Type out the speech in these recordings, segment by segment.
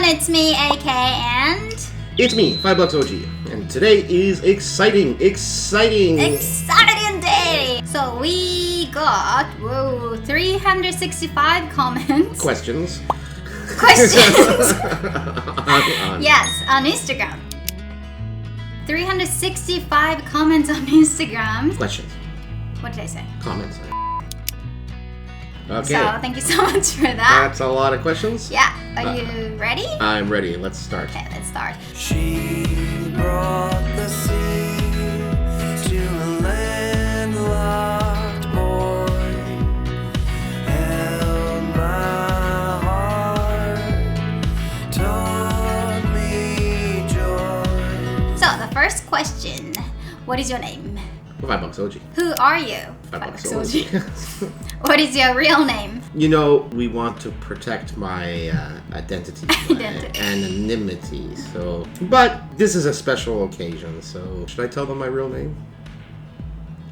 it's me, AK, and... It's me, 5bucks OG, and today is exciting day! So we got, 365 comments. Questions. Yes, on Instagram. 365 comments on Instagram. Questions. What did I say? Comments. Okay. So thank you so much for that. That's a lot of questions. Yeah. Are you ready? I'm ready. Let's start. Okay, let's start. She brought the sea to a landlocked boy, held my heart, taught me joy. So the first question, what is your name? 5bucks OG. Who are you? 5bucks OG. What is your real name? You know, we want to protect my identity, my anonymity. But this is a special occasion, so should I tell them my real name?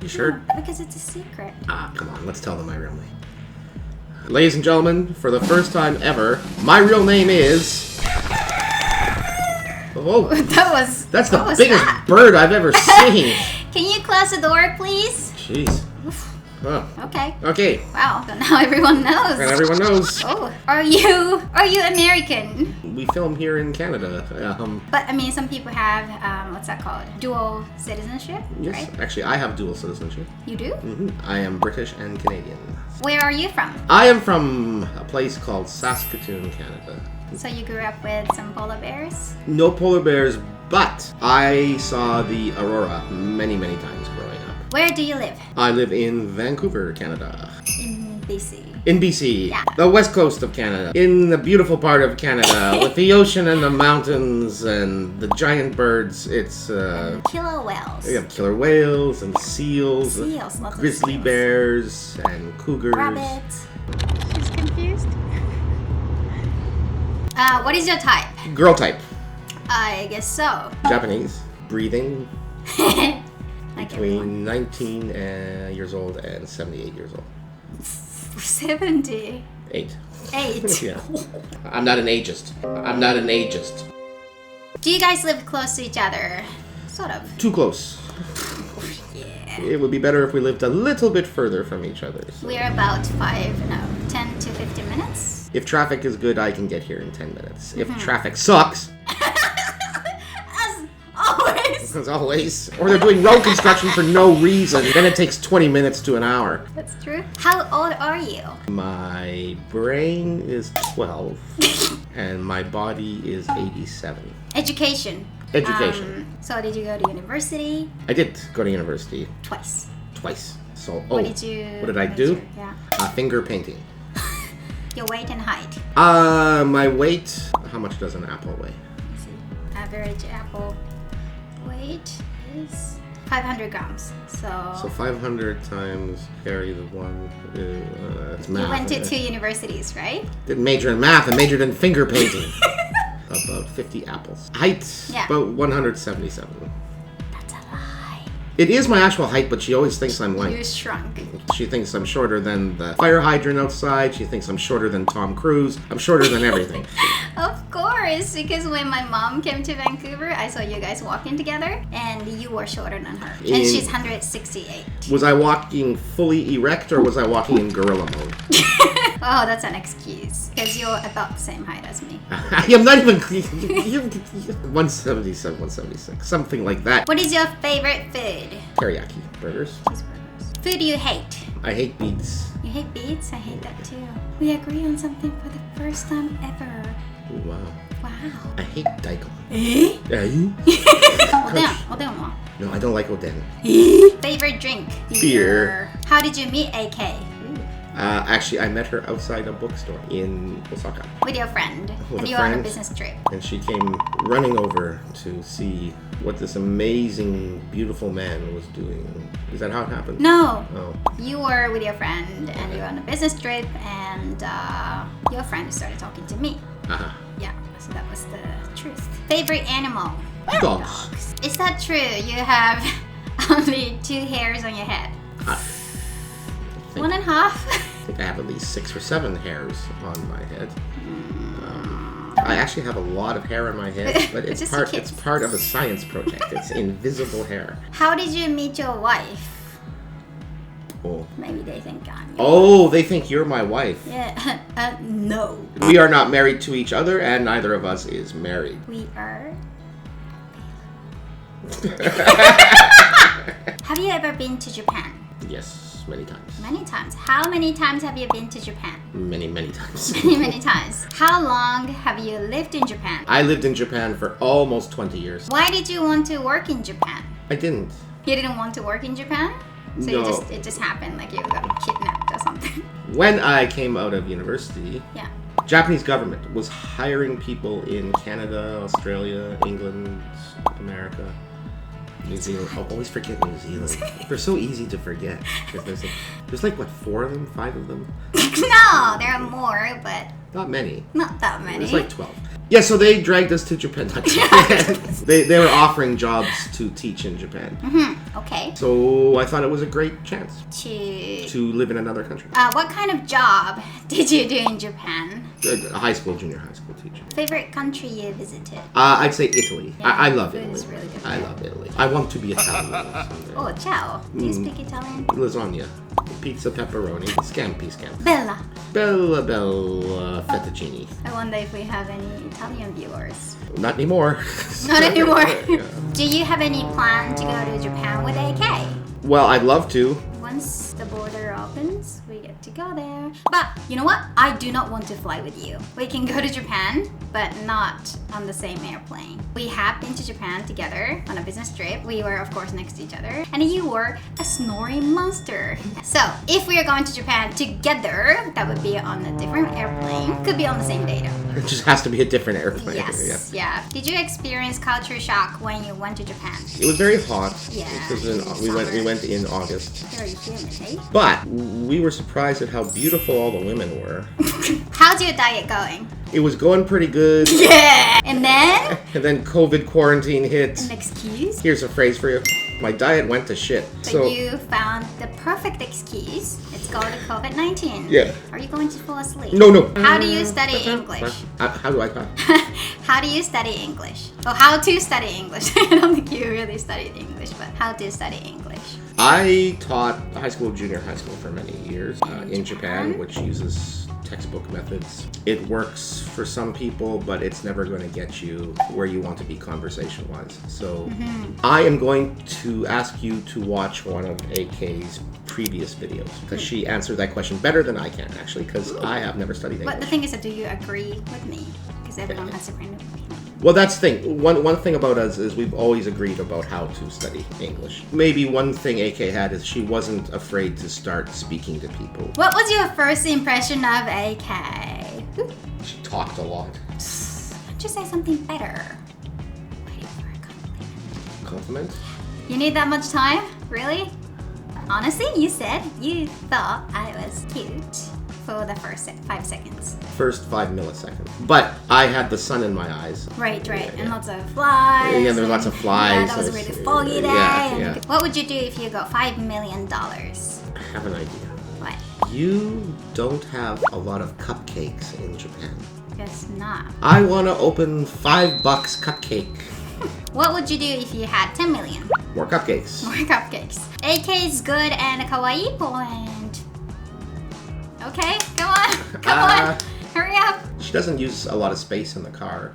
You sure? No, because it's a secret. Come on, let's tell them my real name. Ladies and gentlemen, for the first time ever, my real name is... Oh, that's the biggest bird I've ever seen. Can you close the door, please? Jeez. Huh. Okay. Wow. So now everyone knows. And everyone knows. Oh, are you American? We film here in Canada. But I mean, some people have what's that called? Dual citizenship, yes, right? Actually, I have dual citizenship. You do? Mm-hmm. I am British and Canadian. Where are you from? I am from a place called Saskatoon, Canada. So you grew up with some polar bears? No polar bears, but I saw the aurora many, many times growing up. Where do you live? I live in Vancouver, Canada. In BC. In BC, yeah. The west coast of Canada, in the beautiful part of Canada, with the ocean and the mountains and the giant birds. It's killer whales. We have killer whales and seals, lots grizzly of seals. bears and cougars. Rabbits. She's confused. What is your type? Girl type. I guess so. Japanese. Breathing. Like Between 19 years old and 78 years old. 70. 8. Yeah. I'm not an ageist. Do you guys live close to each other? Sort of. Too close. Yeah. It would be better if we lived a little bit further from each other. So. We're about 10 to 15 minutes. If traffic is good, I can get here in 10 minutes. If traffic sucks... As always. Or they're doing road construction for no reason. Then it takes 20 minutes to an hour. That's true. How old are you? My brain is 12. And my body is 87. Education. So did you go to university? I did go to university. Twice. So, What did I do? Yeah. Finger painting. Your weight and height. My weight. How much does an apple weigh? Let's see. Average apple weight is 500 grams. So 500 times carry the 1. It's math. You went to 2 universities, right? Didn't major in math. I majored in finger painting. About 50 apples. Height, about 177. That's a lie. It is my actual height, but she always thinks I'm like... You shrunk. She thinks I'm shorter than the fire hydrant outside. She thinks I'm shorter than Tom Cruise. I'm shorter than everything. Of course, because when my mom came to Vancouver, I saw you guys walking together, and you were shorter than her. And she's 168. Was I walking fully erect, or was I walking in gorilla mode? Oh, that's an excuse. Because you're about the same height as me. I'm not even... 177, 176. Something like that. What is your favorite food? Teriyaki burgers. Cheeseburgers. Food you hate? I hate beets. You hate beets? I hate that too. We agree on something for the first time ever. Ooh, wow. Wow. I hate daikon. Eh? Oden. No, I don't like oden. Favorite drink? Beer. How did you meet AK? Actually, I met her outside a bookstore in Osaka. With your friend. With and a you were on a friend. business trip. And she came running over to see what this amazing, beautiful man was doing. Is that how it happened? No. Oh. You were with your friend and you were on a business trip and your friend started talking to me. Uh-huh. Yeah, so that was the truth. Favorite animal? Dogs. Is that true? You have only 2 hairs on your head. 1.5? I think I have at least 6 or 7 hairs on my head. I actually have a lot of hair on my head, but it's Just part kids. it's part of a science project. It's invisible hair. How did you meet your wife? Oh. Maybe they think I'm. Oh, they think you're my wife. Yeah. No. We are not married to each other, and neither of us is married. We are. Have you ever been to Japan? Yes, many times. Many times. How many times have you been to Japan? Many, many times. Many times. How long have you lived in Japan? I lived in Japan for almost 20 years. Why did you want to work in Japan? I didn't. You didn't want to work in Japan? So No. it just happened, like you got kidnapped or something. When I came out of university, Yeah. Japanese government was hiring people in Canada, Australia, England, America, New Zealand. I'll always forget New Zealand. They're so easy to forget. 'Cause there's like, what, 4 of them? 5 of them? No, there are more, but Not many. not that many. There's like 12. Yeah, so they dragged us to Japan. They were offering jobs to teach in Japan. Okay. So I thought it was a great chance To to live in another country. what kind of job did you do in Japan? A high school, junior high school teacher. Favorite country you visited? I'd say Italy. I love food Italy. is really good. I love Italy. I want to be Italian someday. Oh, ciao. Do you speak Italian? Lasagna, pizza, pepperoni, scampi. Bella. Bella fettuccine. I wonder if we have any Italian viewers. Not anymore. Not anymore. Yeah. Do you have any plan to go to Japan with AK? Well, I'd love to. Once the border opens, we get to go there. But you know what? I do not want to fly with you. We can go to Japan, but not on the same airplane. We have been to Japan together on a business trip. We were, of course, next to each other. And you were a snoring monster. So, if we are going to Japan together, that would be on a different airplane. Could be on the same day though. It just has to be a different airplane. Yes, yeah. Did you experience culture shock when you went to Japan? It was very hot. Yeah, Because it was we summer. went in August. Very humid, eh? But we were surprised at how beautiful all the women were. How's your diet going? It was going pretty good. Yeah! And then, And then COVID quarantine hit. an excuse? Here's a phrase for you. My diet went to shit. So you found the perfect excuse. It's called COVID-19. Yeah. Are you going to fall asleep? No. How do you study English? How do I talk? How do you study English? Oh, how to study English. I don't think you really studied English, but how to study English. I taught high school, junior high school for many years in Japan, Japan? which uses textbook methods. It works for some people, but it's never going to get you where you want to be conversation-wise. So I am going to ask you to watch one of AK's previous videos because she answered that question better than I can, actually, because I have never studied English. But the thing is, do you agree with me? Because everyone has different opinions. Well, that's the thing. One thing about us is we've always agreed about how to study English. Maybe one thing AK had is she wasn't afraid to start speaking to people. What was your first impression of AK? She talked a lot. Why don't you say something better? Waiting for a compliment. Compliment? You need that much time? Really? Honestly, you said you thought I was cute for the first 5 seconds. First 5 milliseconds. But I had the sun in my eyes. Right. Yeah. And lots of flies. Yeah, there were lots of flies. Yeah, that was a really foggy day. Yeah. What would you do if you got $5 million? I have an idea. What? You don't have a lot of cupcakes in Japan. Guess not. I want to open $5 cupcake. What would you do if you had 10 million? More cupcakes. More cupcakes. AK is good and kawaii Poland. Okay, come on. Hurry up. She doesn't use a lot of space in the car.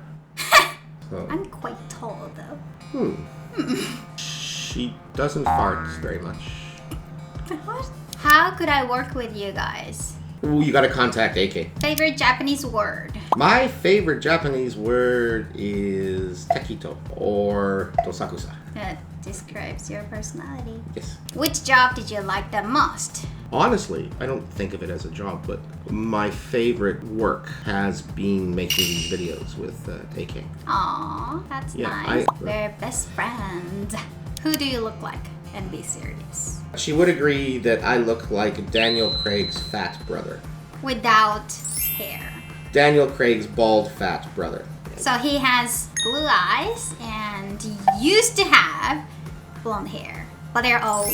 So, I'm quite tall though. she doesn't fart very much. What? How could I work with you guys? Ooh, you gotta contact AK. Favorite Japanese word? My favorite Japanese word is tekito or dosakusa. That describes your personality. Yes. Which job did you like the most? Honestly, I don't think of it as a job, but my favorite work has been making these videos with AK. Aww, that's Yeah, nice. I- We're best friends. Who do you look like? And be serious. She would agree that I look like Daniel Craig's fat brother. Without hair. Daniel Craig's bald fat brother. So he has blue eyes and used to have blonde hair. But they're all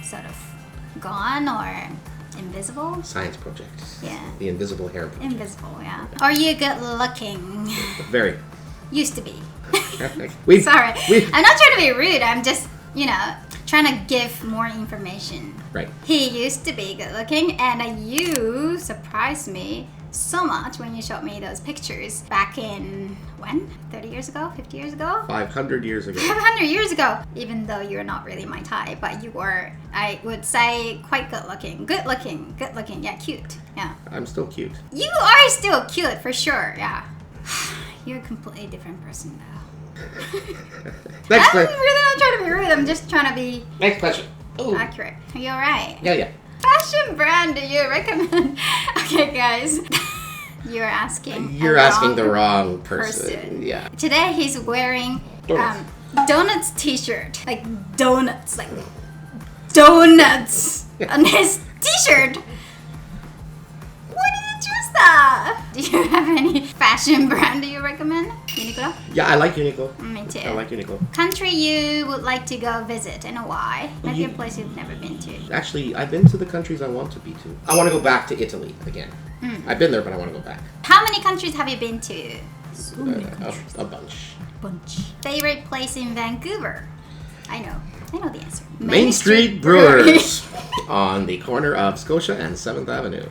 sort of gone or invisible? Science project. Yeah. The invisible hair project. Invisible, yeah. Are you good looking? Very. Used to be. We've, Sorry. we've- I'm not trying to be rude. I'm just, trying to give more information. Right. He used to be good looking, and you surprised me so much when you showed me those pictures back in, when? 30 years ago? 50 years ago? 500 years ago. 500 years ago. Even though you're not really my type, but you were, I would say, quite good looking. Good looking. Yeah, cute. Yeah. I'm still cute. You are still cute, for sure. Yeah. You're a completely different person now. Next I'm question. really not trying to be rude. I'm just trying to be Next question. Oh. accurate. Are you alright? Yeah. Fashion brand do you recommend? Okay, guys. You're asking. You're asking the wrong person. person. Yeah. Today he's wearing Donuts. donuts t-shirt. Like donuts. Like donuts on his t-shirt. Why did you choose that? Do you have any fashion brand do you recommend? Uniqlo? Yeah, I like Uniqlo. Me too. I like Uniqlo. Country you would like to go visit and why? Maybe a place you've never been to. Actually, I've been to the countries I want to be to. I want to go back to Italy again. I've been there, but I want to go back. How many countries have you been to? A bunch. Bunch. Favorite place in Vancouver? I know the answer. Main Street Brewers on the corner of Scotia and 7th Avenue.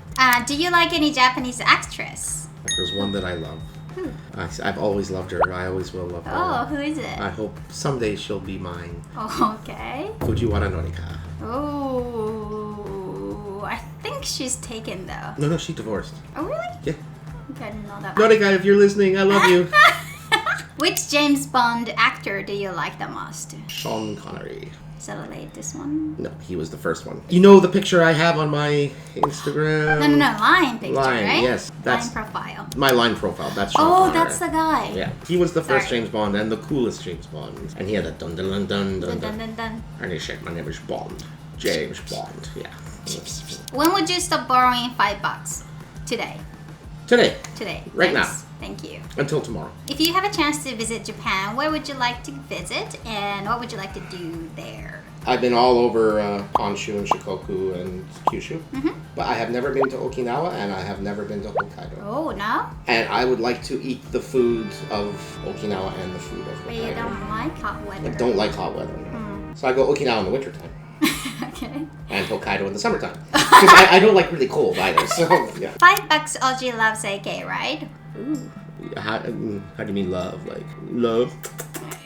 Do you like any Japanese actress? There's one that I love. Who? I've always loved her. I always will love her. Oh, who is it? I hope someday she'll be mine. Oh, okay. Fujiwara Norika. Oh, I think she's taken though. No, she divorced. Oh, really? Yeah. Okay, I didn't know that. Norika, if you're listening, I love you. Which James Bond actor do you like the most? Sean Connery. Is that the latest one? No, he was the first one. You know the picture I have on my Instagram? No, line picture, Line, right? yes, that's- line profile. My line profile, that's Sean Oh, Connery. that's the guy. Yeah, he was the first Sorry. James Bond and the coolest James Bond. And he had a dun dun dun dun dun Dun, dun, dun. dun, dun. And he said, my name is Bond. James Bond, yeah. When would you stop borrowing $5? Today. Today, Right Thanks. Thank you. until tomorrow. If you have a chance to visit Japan, where would you like to visit and what would you like to do there? I've been all over Honshu and Shikoku and Kyushu. But I have never been to Okinawa and I have never been to Hokkaido. Oh, no? And I would like to eat the food of Okinawa and the food of But you Hokkaido. don't like hot weather. I don't like hot weather. So I go Okinawa in the wintertime. Okay. And Hokkaido in the summertime. Because I don't like really cold either, so yeah. $5 OG loves AK, right? Ooh. How do you mean love? Like, love?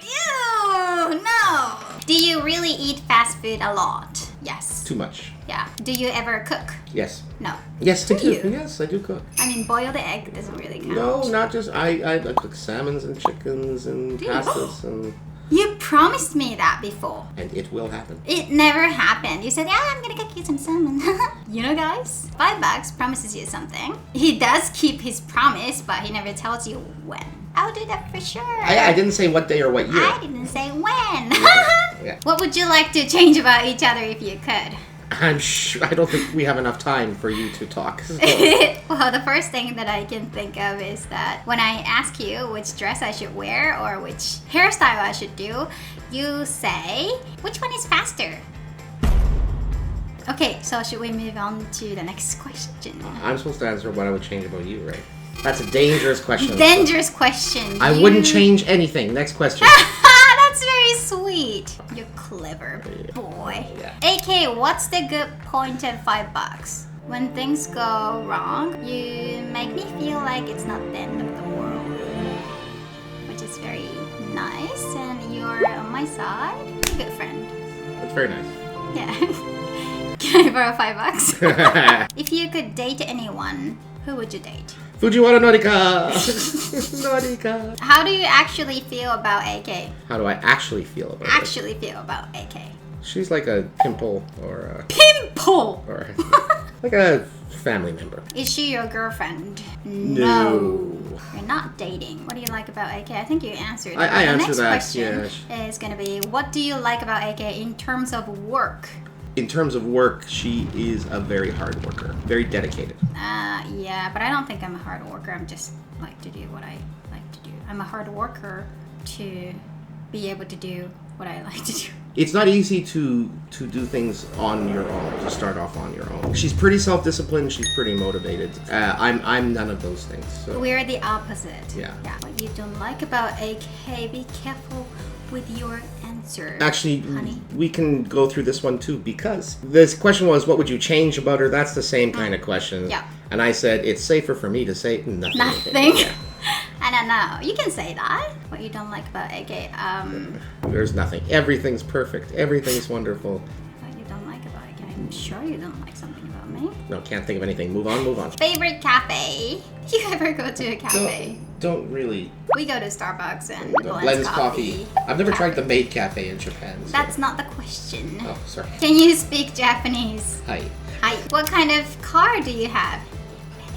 Ew, no. Do you really eat fast food a lot? Yes. Too much. Yeah. Do you ever cook? Yes. No. Yes, I Do do. you? Yes, I do cook. I mean, boiled egg doesn't really count. No, not just, I cook salmons and chickens and Do you? pastas and You promised me that before. it will happen. It never happened. You said, yeah, I'm gonna cook you some salmon. You know, guys, $5 promises you something. He does keep his promise, but he never tells you when. I'll do that for sure. I didn't say what day or what year. I didn't say when. Yeah. What would you like to change about each other if you could? I'm sure, I don't think we have enough time for you to talk. So. Well, the first thing that I can think of is that when I ask you which dress I should wear or which hairstyle I should do, you say, which one is faster? Okay, so should we move on to the next question? I'm supposed to answer what I would change about you, right? That's a dangerous question. Dangerous question. I wouldn't change anything. Next question. That's very sweet. You're clever boy. Yeah. AK, what's the good point of $5? When things go wrong, you make me feel like it's not the end of the world. Which is very nice, and you're on my side. You're a good friend. That's very nice. Yeah. Can I borrow $5? If you could date anyone, who would you date? Fujiwara Norika! Norika! How do you actually feel about AK? How do I actually feel about it? Actually feel about AK? She's like a pimple or Pimple! like a family member. Is she your girlfriend? No. You're not dating. What do you like about AK? I think you answered. I The answered next that, question yeah. is going to be, what do you like about AK in terms of work? In terms of work, she is a very hard worker, very dedicated. Yeah, but I don't think I'm a hard worker. I'm just like to do what I like to do. I'm a hard worker to be able to do what I like to do. It's not easy to do things on your own, to start off on your own. She's pretty self-disciplined, she's pretty motivated. I'm none of those things. So. We're the opposite. Yeah. What you don't like about AK, be careful with your answer. Actually, honey. we can go through this one too, because this question was, what would you change about her? That's the same kind of question. Yeah. And I said, it's safer for me to say nothing. Nothing? Yeah. I don't know. You can say that. What you don't like about AK. There's nothing. Everything's perfect. Everything's wonderful. What you don't like about AK. I'm sure you don't like something about me. No, can't think of anything. Move on. Favorite cafe? You ever go to a cafe? Don't really. We go to Starbucks and Blends coffee. I've never tried the maid cafe in Japan. So. That's not the question. Oh, sorry. Can you speak Japanese? Hi. Hi. What kind of car do you have?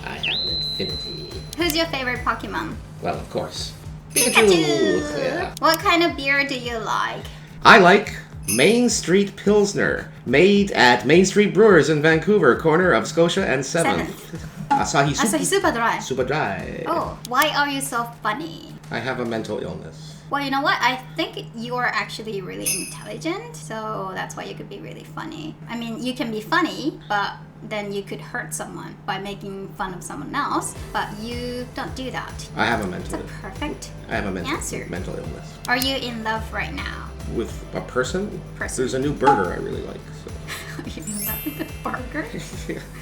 I have an Infinity. Who's your favorite Pokemon? Well, of course. Pikachu! Yeah. What kind of beer do you like? I like Main Street Pilsner, made at Main Street Brewers in Vancouver, corner of Scotia and 7th. Asahi Asahi Super Dry. Super Dry. Oh, why are you so funny? I have a mental illness. Well, you know what? I think you're actually really intelligent, so that's why you could be really funny. I mean, you can be funny, but then you could hurt someone by making fun of someone else, but you don't do that. I have a It's mental a perfect I have a answer. mental illness. Are you in love right now? With a person? Person. There's a new burger I really like. So. Are you in love with a burger?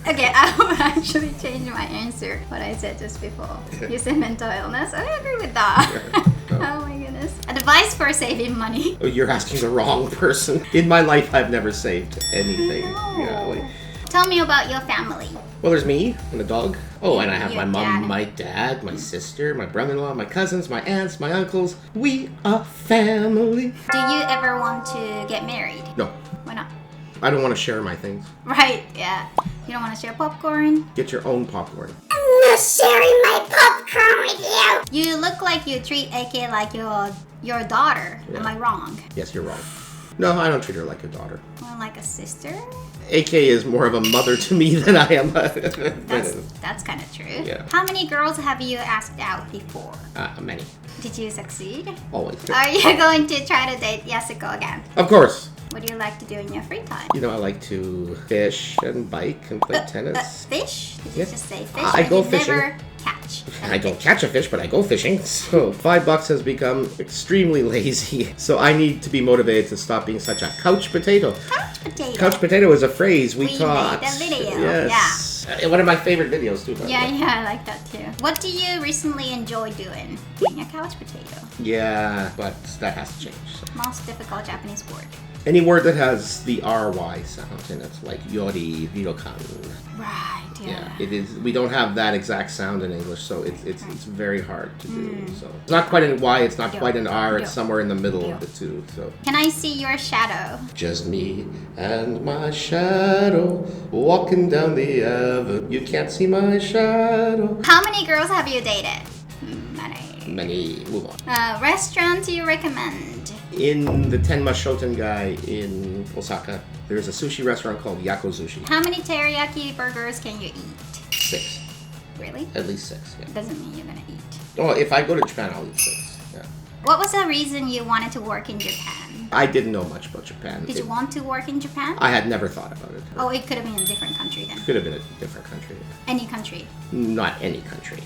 Okay, I will actually change my answer, what I said just before. You said mental illness. I agree with that. Oh my goodness. Advice for saving money. Oh, you're asking the wrong person. In my life, I've never saved anything. No. Yeah, like, Tell me about your family. well, there's me and a dog. Oh, and I have Your my mom, dad. my dad, my sister, my brother-in-law, my cousins, my aunts, my uncles. We are family. Do you ever want to get married? No, Why not? I don't want to share my things. Right, yeah. You don't want to share popcorn? Get your own popcorn. I'm not sharing my popcorn with you. You look like you treat AK like your daughter. Am Yeah. I wrong? Yes, you're wrong. No, I don't treat her like a daughter. More like a sister? AK is more of a mother to me than I am. That's kind of true. Yeah. How many girls have you asked out before? Many. Did you succeed? Always. Are you going to try to date Yasuko again? Of course. What do you like to do in your free time? You know, I like to fish and bike and play tennis. Fish? Did you Yes. just say fish? I Or go you fishing. Never catch. I don't catch a fish, but I go fishing. So $5 has become extremely lazy. So I need to be motivated to stop being such a couch potato. Couch potato. Couch potato is a phrase we We taught. made a video, Yes. One of my favorite videos too. by the Yeah, way. yeah, I like that too. What do you recently enjoy doing? Being a couch potato. Yeah, but that has to change. So. Most difficult Japanese word. Any word that has the RY sound in it, like yori, virokan. Right, Yeah, it is. We don't have that exact sound in English, so it's very hard to do. So it's not quite an Y, it's not quite an R. It's somewhere in the middle of the two. So Can I see your shadow? just me and my shadow walking down the avenue. You can't see my shadow. How many girls have you dated? Many. Many. Move on. Restaurant you recommend? In the Tenma Shotengai in Osaka, there's a sushi restaurant called Yako Sushi. How many teriyaki burgers can you eat? 6. Really? At least 6. Yeah. Doesn't mean you're gonna eat. Oh, if I go to Japan, I'll eat 6. Yeah. What was the reason you wanted to work in Japan? I didn't know much about Japan. Did you want to work in Japan? I had never thought about it. Oh, it could have been a different country then. Could have been a different country. Any country. Not any country.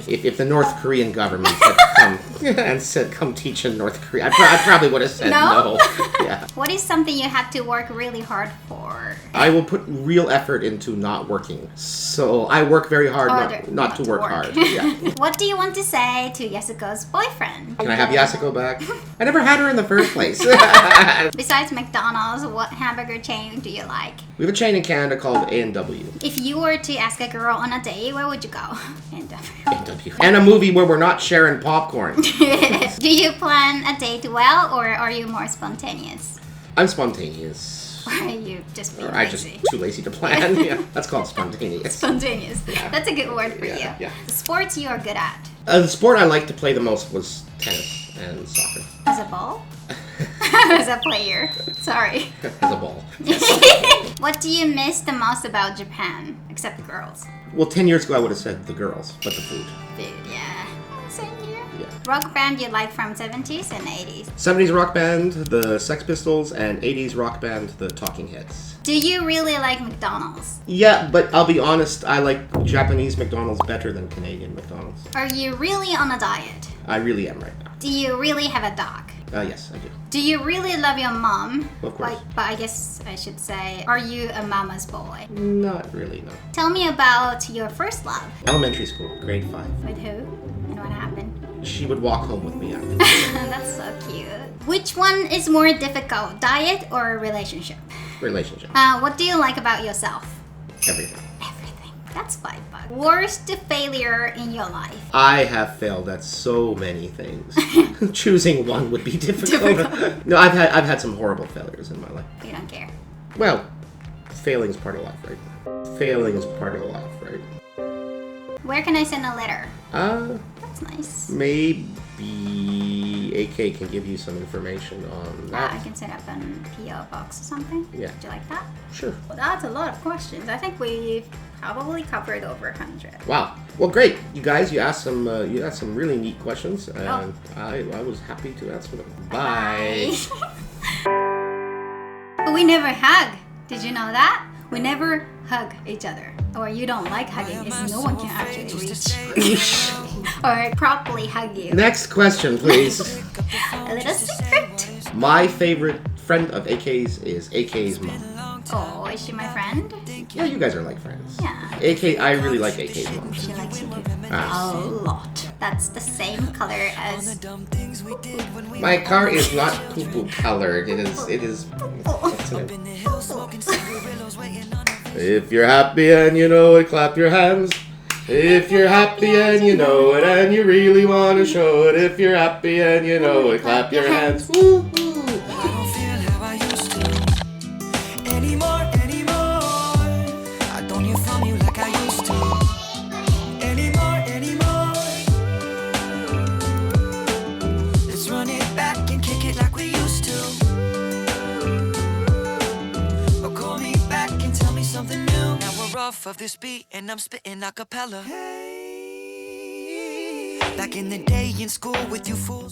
If the North Korean government had come and said, come teach in North Korea, I probably would have said No? no. Yeah. What is something you had to work really hard for? I will put real effort into not working. So I work very hard not to work hard. Yeah. What do you want to say to Yasuko's boyfriend? Can I have Yasuko back? I never had her in the first place. Besides McDonald's, what hamburger chain do you like? We have a chain in Canada called A&W. If you were to ask a girl on a date, where would you go? A&W. And a movie where we're not sharing popcorn. Do you plan a date well, or are you more spontaneous? I'm spontaneous. Or are you just being Or I'm just lazy? too lazy to plan. Yeah, that's called spontaneous. Spontaneous. That's a good word for you. Yeah. The sports you are good at. The sport I liked to play the most was tennis and soccer. As a ball? As a player. Sorry. As a ball. What do you miss the most about Japan? Except girls. Well, 10 years ago I would have said the girls, but the food. Food, yeah. Same here. Yeah. rock band you like from 70s and 80s? 70s rock band, the Sex Pistols, and 80s rock band, the Talking Heads. Do you really like McDonald's? Yeah, but I'll be honest, I like Japanese McDonald's better than Canadian McDonald's. Are you really on a diet? I really am right now. Do you really have a dog? Yes, I do. Do you really love your mom? Of course. But I guess I should say, are you a mama's boy? Not really, no. Tell me about your first love. Elementary school, grade 5. With who? And what happened? She would walk home with me after. That's so cute. Which one is more difficult, diet or relationship? Relationship. What do you like about yourself? Everything. Everything. That's $5. Worst failure in your life? I have failed at so many things. Choosing one would be difficult. No, I've had some horrible failures in my life. You don't care. Well, failing is part of life, right? Failing is part of life, right? Where can I send a letter? That's nice. Maybe AK can give you some information on that. I can set up an PO box or something. Yeah. Would you like that? Sure. Well, that's a lot of questions. I think we've probably covered over 100. Wow. Well, great. You guys, you asked some really neat questions, and I was happy to answer them. Bye. But we never hug. Did you know that? We never hug each other. Or you don't like hugging because no one can actually reach or properly hug you. Next question, please. A little secret. My favorite friend of AK's is AK's mom. Oh, is she my friend? Yeah, you guys are like friends. Yeah. AK, I really like AK's mom. She likes you too. Ah. A lot. That's the same color as... My car is not poo-poo colored. It is. What's the name? If you're happy and you know it, clap your hands. If you're happy and you know it and you really want to show it. If you're happy and you know it, clap your hands. Woo-hoo. I don't feel how I used to anymore. I don't hear from you like I used to anymore. Let's run it back and kick it like we used to. Or call me back and tell me something new. Now we're off of this beat and I'm spitting a cappella. Back in the day in school with you fools.